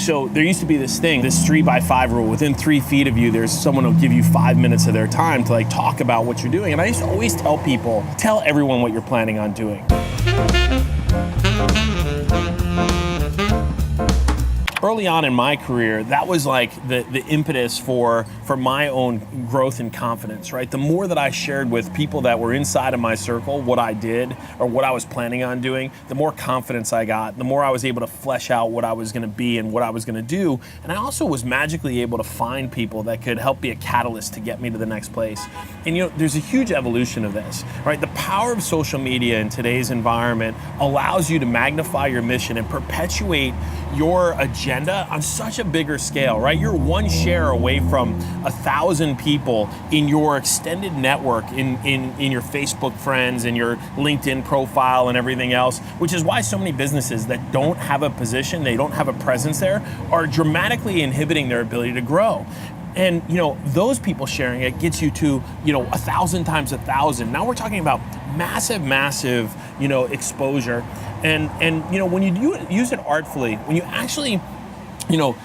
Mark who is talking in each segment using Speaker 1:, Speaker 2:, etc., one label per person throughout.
Speaker 1: So there used to be this thing, this 3x5 rule. Within 3 feet of you, there's someone who'll give you 5 minutes of their time to like talk about what you're doing. And I used to always tell people, tell everyone what you're planning on doing. Early on in my career, that was like the impetus for my own growth and confidence, right? The more that I shared with people that were inside of my circle, what I did or what I was planning on doing, the more confidence I got, the more I was able to flesh out what I was gonna be and what I was gonna do. And I also was magically able to find people that could help be a catalyst to get me to the next place. And you know, there's a huge evolution of this, right? The power of social media in today's environment allows you to magnify your mission and perpetuate your agenda on such a bigger scale, right? You're one share away from 1,000 people in your extended network, in your Facebook friends and your LinkedIn profile and everything else, which is why so many businesses that don't have a position, they don't have a presence there, are dramatically inhibiting their ability to grow. And you know, those people sharing it gets you to, you know, 1,000 times 1,000. Now we're talking about massive, you know, exposure. And you know, when you use it artfully, when you actually, you know,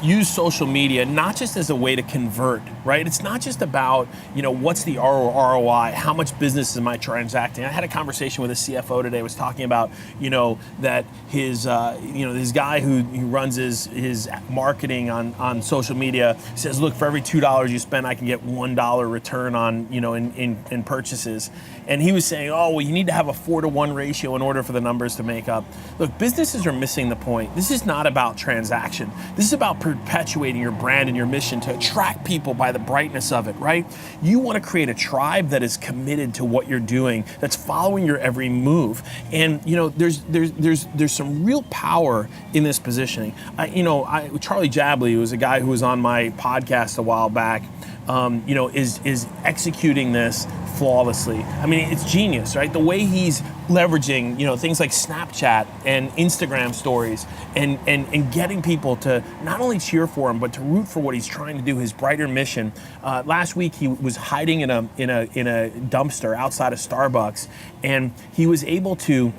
Speaker 1: use social media not just as a way to convert, right? It's not just about, you know, what's the ROI, how much business am I transacting? I had a conversation with a CFO today, was talking about, you know, that his, you know, this guy who runs his marketing on social media says, look, for every $2 you spend, I can get $1 return on, you know, in purchases. And he was saying, oh, well, you need to have a 4-to-1 ratio in order for the numbers to make up. Look, businesses are missing the point. This is not about transaction. This is about perpetuating your brand and your mission to attract people by the brightness of it, right? You want to create a tribe that is committed to what you're doing, that's following your every move. And you know, there's some real power in this positioning. Charlie Jabley, who was a guy who was on my podcast a while back, you know, is executing this flawlessly. I mean, it's genius, right? The way he's leveraging, you know, things like Snapchat and Instagram stories and getting people to not only cheer for him, but to root for what he's trying to do, his brighter mission. Last week, he was hiding in a dumpster outside of Starbucks, and he was able to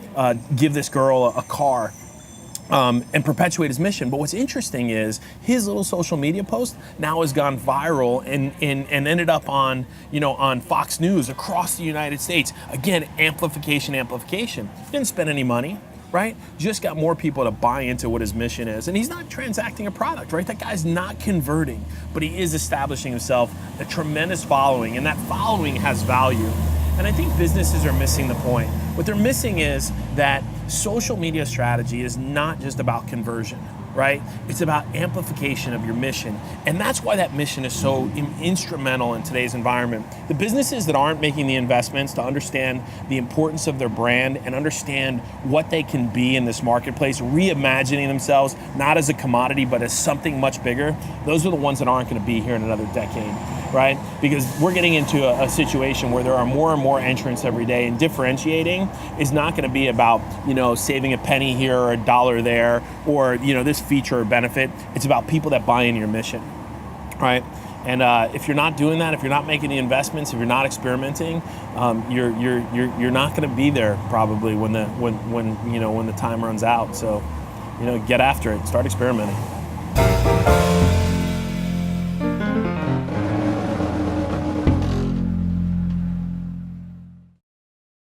Speaker 1: give this girl a car and perpetuate his mission. But what's interesting is his little social media post now has gone viral and ended up on, you know, on Fox News across the United States. Again, amplification. Didn't spend any money, right? Just got more people to buy into what his mission is. And he's not transacting a product, right? That guy's not converting, but he is establishing himself a tremendous following, and that following has value. And I think businesses are missing the point. What they're missing is that social media strategy is not just about conversion, right? It's about amplification of your mission. And that's why that mission is so instrumental in today's environment. The businesses that aren't making the investments to understand the importance of their brand and understand what they can be in this marketplace, reimagining themselves, not as a commodity, but as something much bigger, those are the ones that aren't gonna be here in another decade, right? Because we're getting into a situation where there are more and more entrants every day, and differentiating is not gonna be about, you know, saving a penny here or a dollar there, or, you know, this feature or benefit. It's about people that buy into your mission, right? And if you're not doing that, if you're not making the investments, if you're not experimenting, you're not gonna be there probably when the time runs out. So, you know, get after it, start experimenting.